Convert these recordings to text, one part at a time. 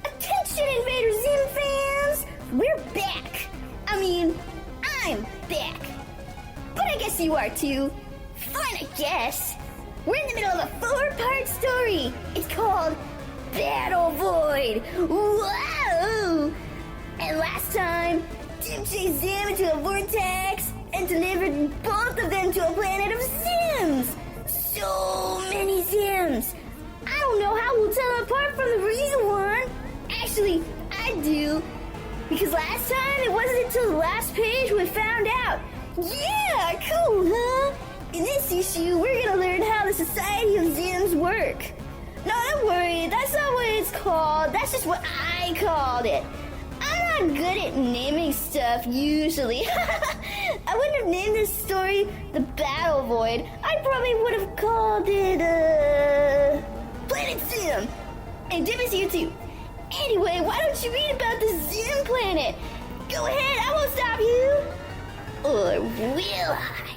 Attention, Invader Zim fans! We're back! I'm back. But I guess you are too. Fine, I guess. We're in the middle of a 4-part story. It's called Battle Void. Whoa! And last time, Dib chased Zim into a vortex and delivered both of them to a planet of Zims. So many Zims. I don't know how we'll tell them apart from the real one. Actually, I do. Because last time, it wasn't until the last page we found out. Yeah, cool, huh? In this issue, we're gonna learn how the Society of Zims work. No, don't worry, that's not what it's called. That's just what I called it. I'm not good at naming stuff, usually. I wouldn't have named this story The Battle Void. I probably would have called it, Planet Zim. And Dib is here too. Anyway, why don't you read about the Zim planet? Go ahead, I won't stop you. Or will I?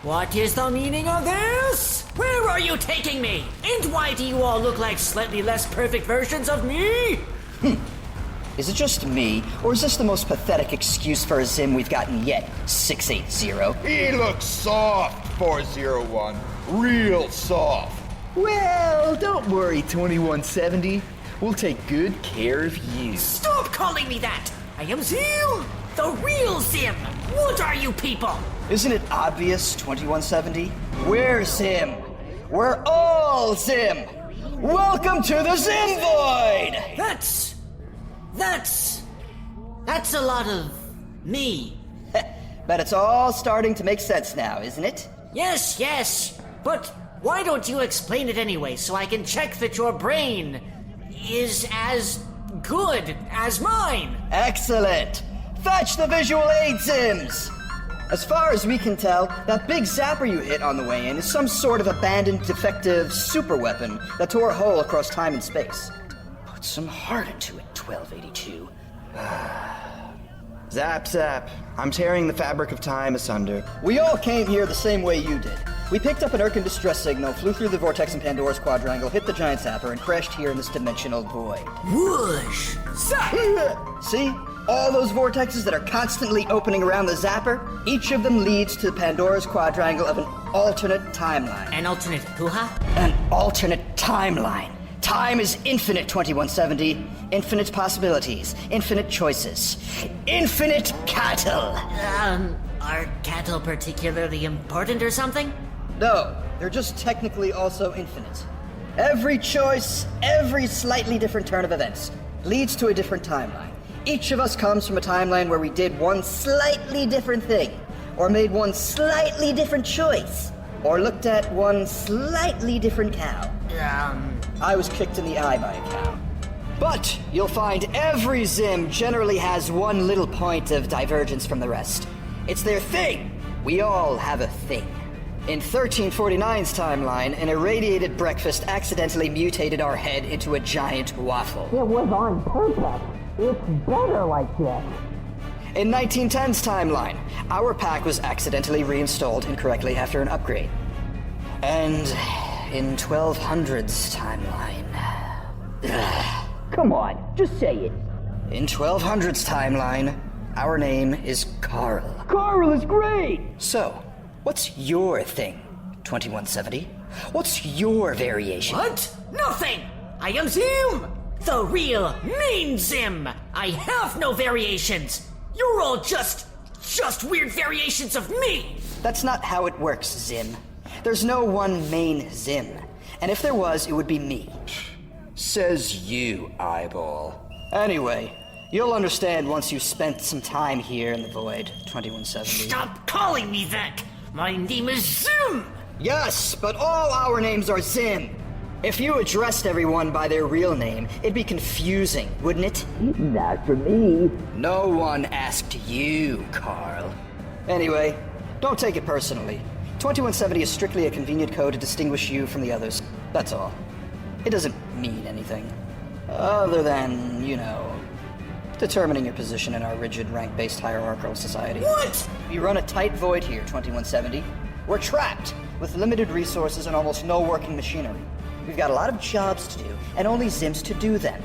What is the meaning of this? Where are you taking me? And why do you all look like slightly less perfect versions of me? Is it just me, or is this the most pathetic excuse for a Zim we've gotten yet? 680. He looks soft, 401. Real soft. Well, don't worry, 2170. We'll take good care of you. Stop calling me that! I am Zim! The real Zim! What are you people? Isn't it obvious, 2170? We're Zim. We're all Zim. Welcome to the Zimvoid! That's a lot of me. But it's all starting to make sense now, isn't it? Yes, but why don't you explain it anyway so I can check that your brain is as good as mine? Excellent! Fetch the visual aid Zims! As far as we can tell, that big zapper you hit on the way in is some sort of abandoned defective super weapon that tore a hole across time and space. Put some heart into it, 1282. Zap. I'm tearing the fabric of time asunder. We all came here the same way you did. We picked up an Urkin distress signal, flew through the vortex in Pandora's quadrangle, hit the giant zapper, and crashed here in this dimensional void. Whoosh! Zap! See? All those vortexes that are constantly opening around the zapper, each of them leads to Pandora's quadrangle of an alternate timeline. An alternate hoo-ha? An alternate timeline. Time is infinite, 2170. Infinite possibilities. Infinite choices. Infinite cattle! Are cattle particularly important or something? No, they're just technically also infinite. Every choice, every slightly different turn of events, leads to a different timeline. Each of us comes from a timeline where we did one slightly different thing, or made one slightly different choice, or looked at one slightly different cow. I was kicked in the eye by a cow. But you'll find every Zim generally has one little point of divergence from the rest. It's their thing. We all have a thing. In 1349's timeline, an irradiated breakfast accidentally mutated our head into a giant waffle. It was on purpose. It's better like this. In 1910's timeline, our pack was accidentally reinstalled incorrectly after an upgrade. And in 1200's timeline... Come on, just say it. In 1200's timeline, our name is Carl. Carl is great! So, what's your thing, 2170? What's your variation? What? Nothing! I am Zim! The real, main Zim! I have no variations! You're all just weird variations of me! That's not how it works, Zim. There's no one main Zim. And if there was, it would be me. Says you, eyeball. Anyway, you'll understand once you've spent some time here in the void, 2170. Stop calling me that! My name is Zim! Yes, but all our names are Zim. If you addressed everyone by their real name, it'd be confusing, wouldn't it? Not for me. No one asked you, Carl. Anyway, don't take it personally. 2170 is strictly a convenient code to distinguish you from the others. That's all. It doesn't mean anything. Other than, determining your position in our rigid rank-based hierarchical society. What? We run a tight void here, 2170. We're trapped, with limited resources and almost no working machinery. We've got a lot of jobs to do, and only Zims to do them.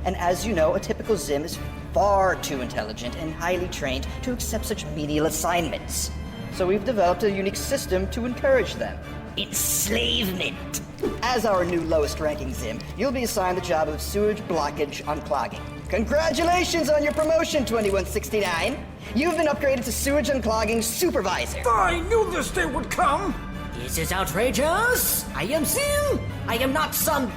And as you know, a typical Zim is far too intelligent and highly trained to accept such menial assignments. So we've developed a unique system to encourage them. Enslavement! As our new lowest-ranking Zim, you'll be assigned the job of sewage blockage unclogging. Congratulations on your promotion, 2169! You've been upgraded to sewage unclogging supervisor. I knew this day would come! This is outrageous! I am Zim! I am not some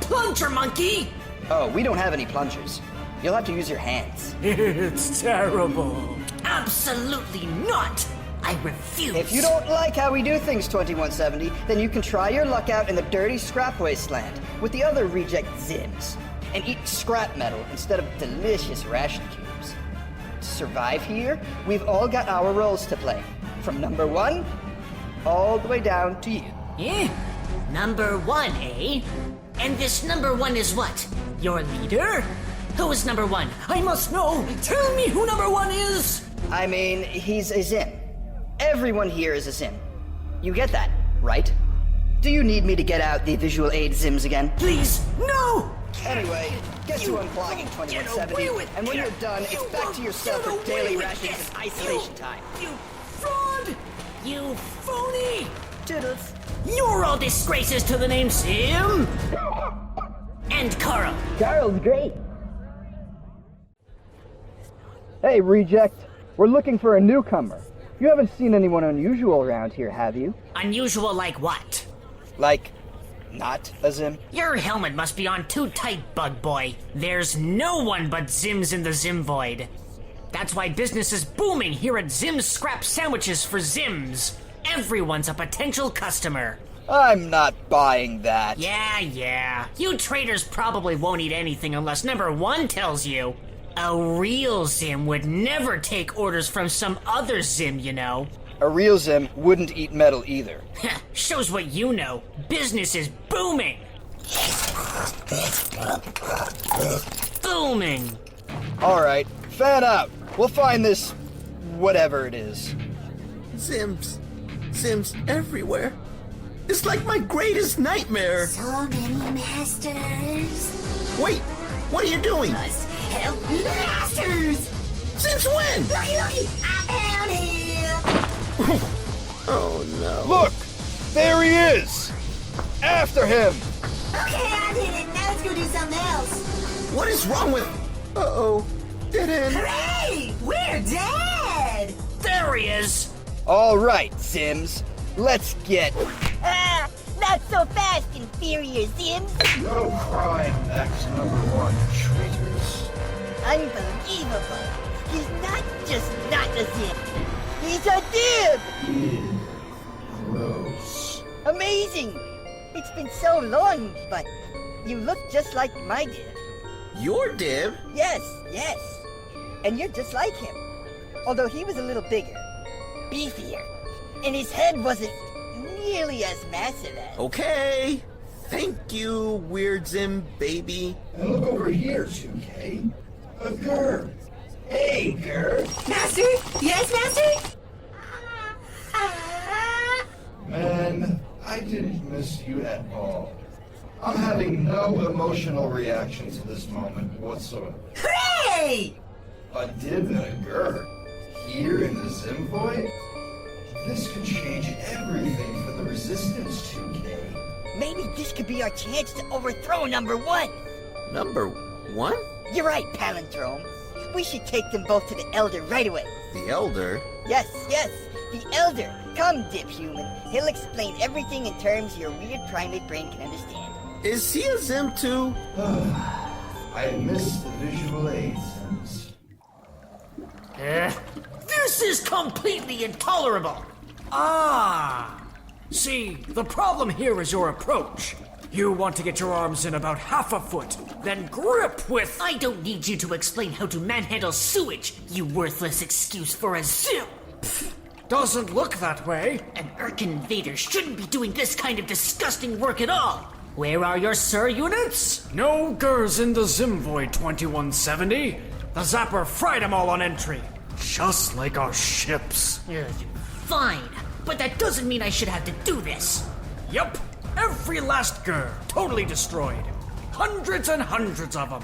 plunger monkey! Oh, we don't have any plungers. You'll have to use your hands. It's terrible. Absolutely not! I refuse! If you don't like how we do things, 2170, then you can try your luck out in the dirty scrap wasteland with the other reject Zims and eat scrap metal instead of delicious ration cubes. To survive here, we've all got our roles to play, from number 1 all the way down to you. Eh? Number 1, eh? And this number 1 is what? Your leader? Who is number 1? I must know! Tell me who number 1 is! I mean, he's a Zim. Everyone here is a Zim. You get that, right? Do you need me to get out the visual aid Zims again? Please, no! Anyway, get to unclogging 2170, and when you're done, it's back to yourself for daily rations and isolation time. You fraud! You phony! Toodles. You're all disgraces to the name Zim! And Carl. Carl's great. Hey, reject. We're looking for a newcomer. You haven't seen anyone unusual around here, have you? Unusual like what? Like, not a Zim? Your helmet must be on too tight, bug boy. There's no one but Zims in the Zimvoid. That's why business is booming here at Zim's Scrap Sandwiches for Zims. Everyone's a potential customer. I'm not buying that. Yeah. You traders probably won't eat anything unless number 1 tells you. A real Zim would never take orders from some other Zim, you know. A real Zim wouldn't eat metal either. Shows what you know. Business is booming. Booming. All right, fan out. We'll find this whatever it is. Zims everywhere. It's like my greatest nightmare. So many masters. Wait, what are you doing? Help masters! Since when? Looky, I found him! Oh no. Look! There he is! After him! Okay, I did it. Now let's go do something else. What is wrong with... Uh-oh. Dead end. Hooray! We're dead! There he is. All right, Zims. Let's get... Not so fast, inferior Zims. No crime, X number 1, traitors. Unbelievable. He's not just not a Zim. He's a Dib! Gross. Amazing! It's been so long, but you look just like my Dib. Your Dib? Yes. And you're just like him. Although he was a little bigger, beefier, and his head wasn't nearly as massive as... Okay. Thank you, weird Zim baby. And look over here, 2K. A Gur. Hey, Gur. Master? Yes, Master? Man, I didn't miss you at all. I'm having no emotional reaction to this moment whatsoever. Hooray! A Dib and a Gur here in the Zimvoid? This could change everything for the Resistance, 2K. Maybe this could be our chance to overthrow number 1. Number 1? You're right, Palendrome. We should take them both to the Elder right away. The Elder? Yes, the Elder. Come, Dip Human. He'll explain everything in terms your weird primate brain can understand. Is he a Zim too? I missed the visual aids. This is completely intolerable! Ah! See, the problem here is your approach. You want to get your arms in about half a foot, then grip with... I don't need you to explain how to manhandle sewage, you worthless excuse for a Zim! Doesn't look that way. An Urk invader shouldn't be doing this kind of disgusting work at all! Where are your Sir units? No GURs in the Zimvoid 2170. The Zapper fried them all on entry. Just like our ships. Fine, but that doesn't mean I should have to do this. Yup. Every last GUR totally destroyed. Hundreds and hundreds of them.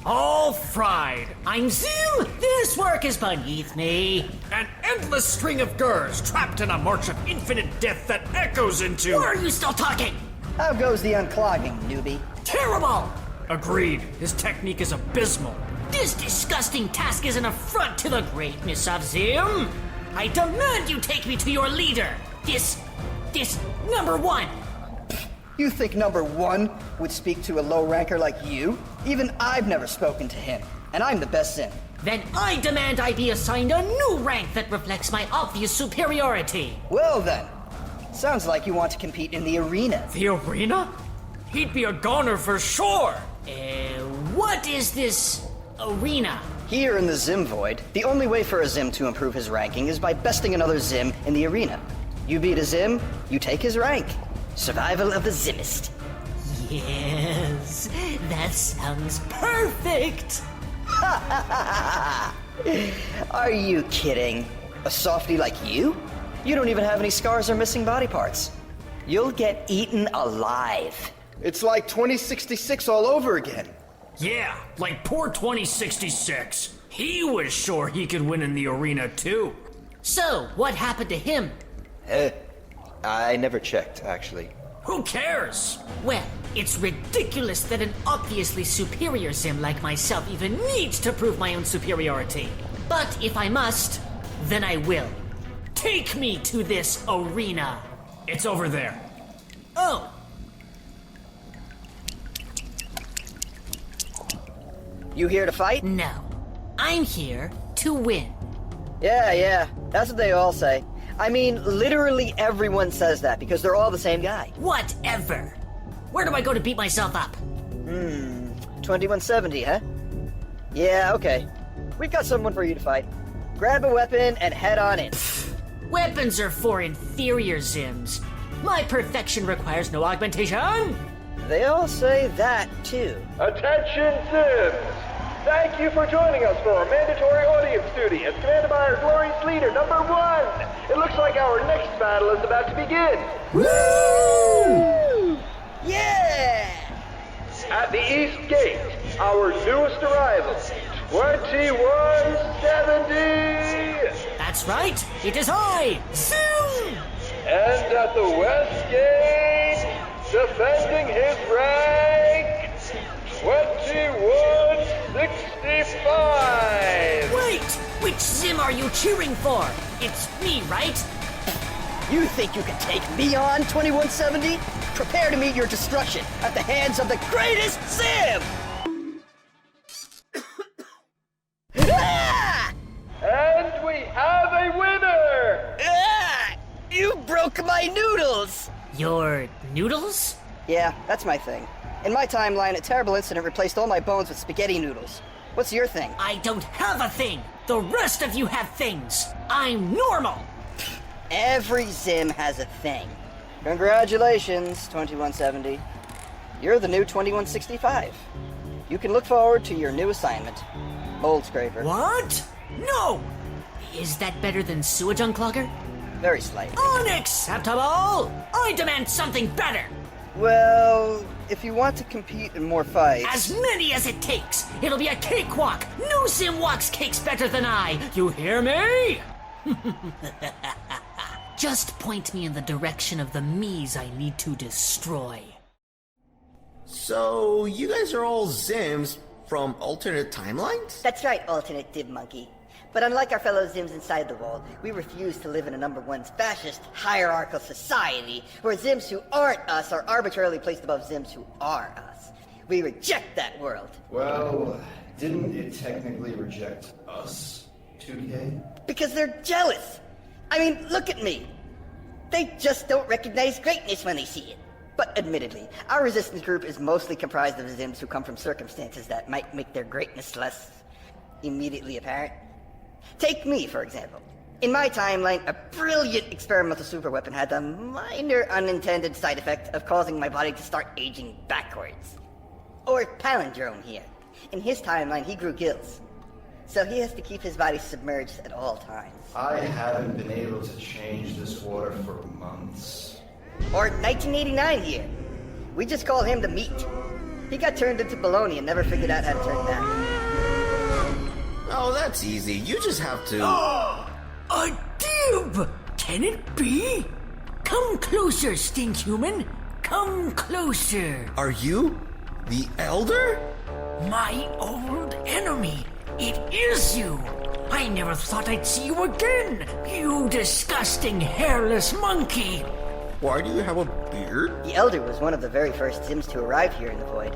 All fried. I'm Zim! This work is beneath me. An endless string of GURs trapped in a march of infinite death that echoes into... Why are you still talking? How goes the unclogging, newbie? Terrible! Agreed. His technique is abysmal. This disgusting task is an affront to the greatness of Zim. I demand you take me to your leader. This number one. You think number one would speak to a low ranker like you? Even I've never spoken to him, and I'm the best Zim. Then I demand I be assigned a new rank that reflects my obvious superiority. Well then, sounds like you want to compete in the arena. The arena? He'd be a goner for sure. What is this arena? Here in the Zimvoid, the only way for a Zim to improve his ranking is by besting another Zim in the arena. You beat a Zim, you take his rank. Survival of the Zimmist. Yes, that sounds perfect. Are you kidding? A softie like you? You don't even have any scars or missing body parts. You'll get eaten alive. It's like 2066 all over again. Yeah, like poor 2066. He was sure he could win in the arena too. So, what happened to him? I never checked, actually. Who cares? Well, it's ridiculous that an obviously superior Zim like myself even needs to prove my own superiority. But if I must, then I will. Take me to this arena. It's over there. Oh. You here to fight? No. I'm here to win. Yeah, that's what they all say. I mean, literally everyone says that because they're all the same guy. Whatever. Where do I go to beat myself up? 2170, huh? Yeah, okay. We've got someone for you to fight. Grab a weapon and head on in. Weapons are for inferior Zims. My perfection requires no augmentation. They all say that, too. Attention, Sims! Thank you for joining us for our mandatory audience duty as commanded by our glorious leader, number one! It looks like our next battle is about to begin! Woo! Yeah! At the East Gate, our newest arrival, 2170! That's right, it is I, Zim! And at the West Gate, defending his rank, 2165! Wait! Which Zim are you cheering for? It's me, right? You think you can take me on, 2170? Prepare to meet your destruction at the hands of the greatest Zim! Ah! And we have a winner! Ah! You broke my noodles! Your noodles? Yeah, that's my thing. In my timeline, a terrible incident replaced all my bones with spaghetti noodles. What's your thing? I don't have a thing! The rest of you have things! I'm normal! Every Zim has a thing. Congratulations, 2170. You're the new 2165. You can look forward to your new assignment. Mold scraper. What? No! Is that better than sewage unclogger? Very slightly. Unacceptable! I demand something better! Well, if you want to compete in more fights... As many as it takes! It'll be a cakewalk! No Zim walks cakes better than I! You hear me? Just point me in the direction of the me's I need to destroy. So, you guys are all Zims from alternate timelines? That's right, alternate Dib monkey. But unlike our fellow Zims inside the wall, we refuse to live in a number one's fascist, hierarchical society, where Zims who aren't us are arbitrarily placed above Zims who are us. We reject that world. Well, didn't it technically reject us, 2K? Because they're jealous. I mean, look at me. They just don't recognize greatness when they see it. But admittedly, our resistance group is mostly comprised of Zims who come from circumstances that might make their greatness less immediately apparent. Take me, for example. In my timeline, a brilliant experimental superweapon had the minor unintended side effect of causing my body to start aging backwards. Or Palendrome here. In his timeline, he grew gills. So he has to keep his body submerged at all times. I haven't been able to change this water for months. Or 1989 here. We just call him the meat. He got turned into bologna and never figured out how to turn it back. Oh, that's easy. You just have to... A dib! Can it be? Come closer, stink human. Come closer. Are you the Elder? My old enemy. It is you. I never thought I'd see you again, you disgusting hairless monkey. Why do you have a beard? The Elder was one of the very first Zims to arrive here in the Void.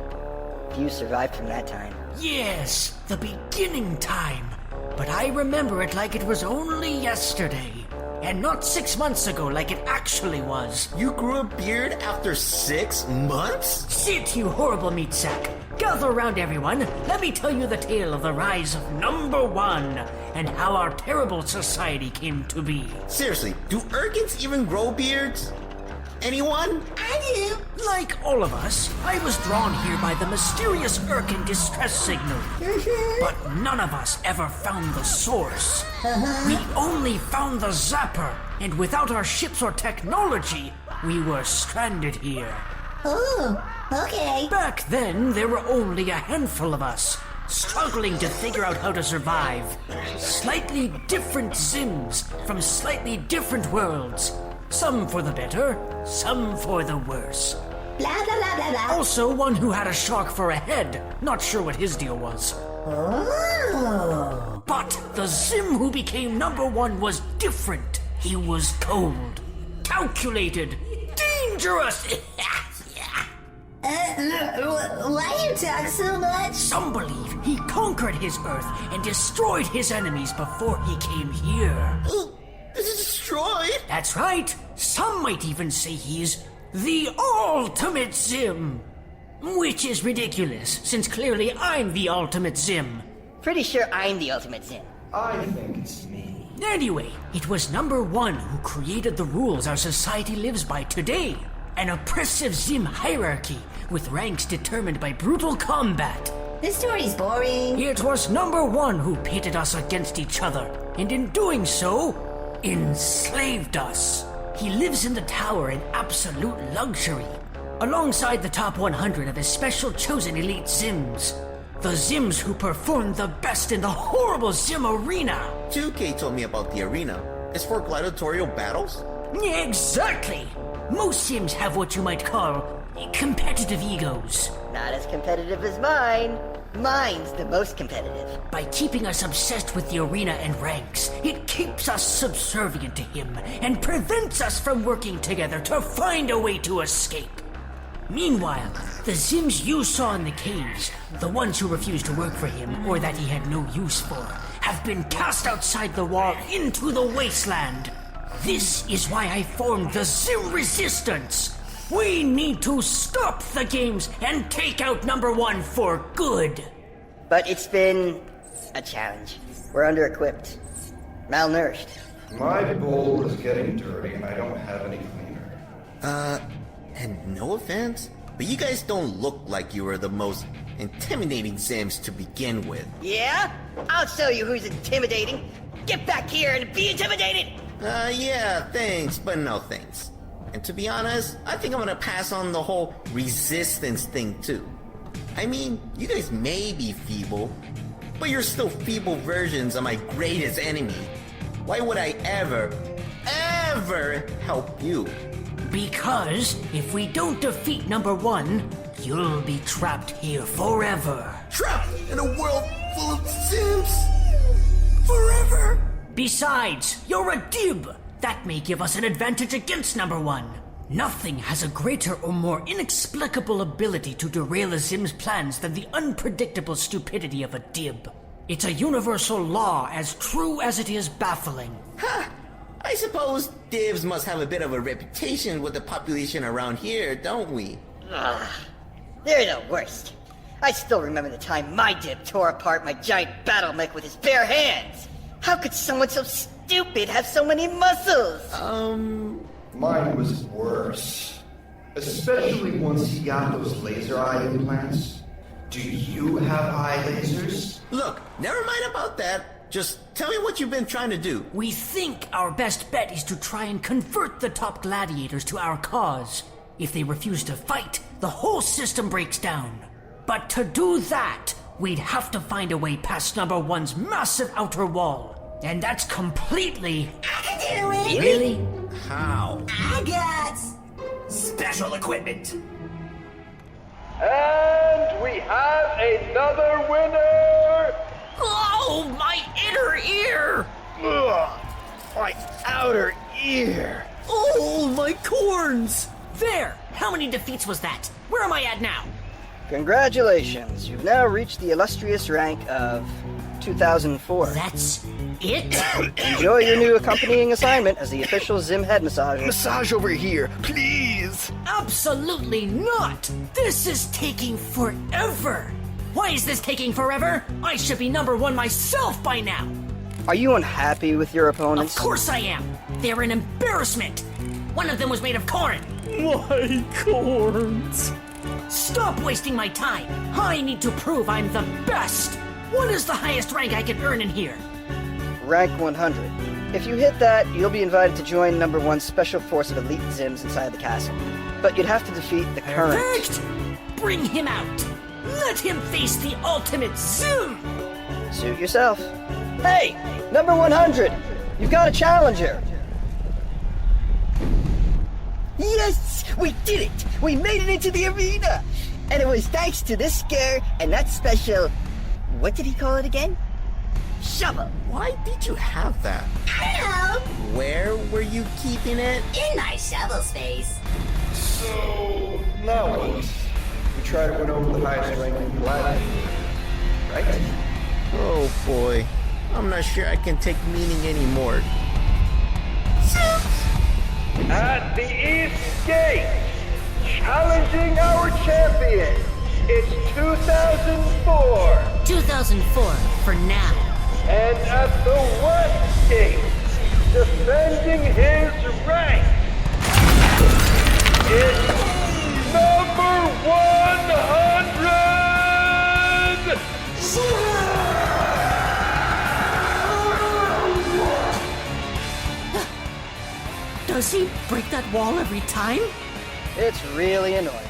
Few survived from that time. Yes, the beginning time. But I remember it like it was only yesterday. And not 6 months ago like it actually was. You grew a beard after 6 months? Sit, you horrible meat sack. Gather around, everyone. Let me tell you the tale of the rise of Number One and how our terrible society came to be. Seriously, do Urkins even grow beards? Anyone? I do. Like all of us, I was drawn here by the mysterious Urkin distress signal. But none of us ever found the source. We only found the zapper, and without our ships or technology, we were stranded here. Oh, okay. Back then, there were only a handful of us, struggling to figure out how to survive. Slightly different Zims from slightly different worlds. Some for the better, some for the worse. Blah, blah, blah, blah, blah. Also, one who had a shark for a head. Not sure what his deal was. Oh. But the Zim who became Number One was different. He was cold, calculated, dangerous. Why do you talk so much? Some believe he conquered his Earth and destroyed his enemies before he came here. Destroyed? That's right. Some might even say he's the ultimate Zim. Which is ridiculous, since clearly I'm the ultimate Zim. Pretty sure I'm the ultimate Zim. I think it's me. Anyway, it was Number One who created the rules our society lives by today. An oppressive Zim hierarchy with ranks determined by brutal combat. This story's boring. It was Number One who pitted us against each other, and in doing so, enslaved us. He lives in the tower in absolute luxury, alongside the top 100 of his special chosen elite Zims. The Zims who performed the best in the horrible Zim arena. 2K told me about the arena. It's for gladiatorial battles? Exactly! Most Zims have what you might call competitive egos. Not as competitive as mine. Mine's the most competitive. By keeping us obsessed with the arena and ranks, it keeps us subservient to him and prevents us from working together to find a way to escape. Meanwhile, the Zims you saw in the caves, the ones who refused to work for him or that he had no use for, have been cast outside the wall into the wasteland. This is why I formed the Zim Resistance. We need to stop the games and take out Number One for good. But it's been a challenge. We're under-equipped. Malnourished. My bowl is getting dirty and I don't have any cleaner. And no offense, but you guys don't look like you are the most intimidating Zims to begin with. Yeah? I'll show you who's intimidating. Get back here and be intimidated! Yeah, thanks, but no thanks. And to be honest, I think I'm gonna pass on the whole resistance thing too. I mean, you guys may be feeble, but you're still feeble versions of my greatest enemy. Why would I ever help you? Because if we don't defeat Number One, you'll be trapped here forever. Trapped in a world full of Zims? Forever? Besides, you're a Dib. That may give us an advantage against Number One. Nothing has a greater or more inexplicable ability to derail a Zim's plans than the unpredictable stupidity of a Dib. It's a universal law as true as it is baffling. Ha! I suppose Dibs must have a bit of a reputation with the population around here, don't we? Ugh. They're the worst. I still remember the time my Dib tore apart my giant battle mech with his bare hands. How could someone so stupid have so many muscles? Mine was worse. Especially once he got those laser eye implants. Do you have eye lasers? Look, never mind about that. Just tell me what you've been trying to do. We think our best bet is to try and convert the top gladiators to our cause. If they refuse to fight, the whole system breaks down. But to do that, we'd have to find a way past number one's massive outer wall. And that's completely... I can do it! Really? How? I got special equipment. And we have another winner! Oh, my inner ear! Ugh, my outer ear. Oh, my corns! There! How many defeats was that? Where am I at now? Congratulations, you've now reached the illustrious rank of 2004. That's it? Enjoy your new accompanying assignment as the official Zim head massager. Massage over here, please. Absolutely not! This is taking forever! Why is this taking forever? I should be number one myself by now! Are you unhappy with your opponents? Of course I am! They're an embarrassment! One of them was made of corn! My corns. Stop wasting my time! I need to prove I'm the best! What is the highest rank I can earn in here? Rank 100. If you hit that, you'll be invited to join number one's special force of elite Zims inside the castle. But you'd have to defeat the current... Perfect! Bring him out! Let him face the ultimate Zim! Suit yourself. Hey! Number 100! You've got a challenger! Yes! We did it! We made it into the arena! And it was thanks to this scare and that special... What did he call it again? Shovel! Why did you have that? I Where were you keeping it? know! In my shovel space. So, now what? We try to win over the highest ranking gladiator, right? Oh boy. I'm not sure I can take meaning anymore. At the East Gate, challenging our champion, it's 2004. 2004, for now. And at the West Gate, defending his rank, it's number 100! Does he break that wall every time? It's really annoying.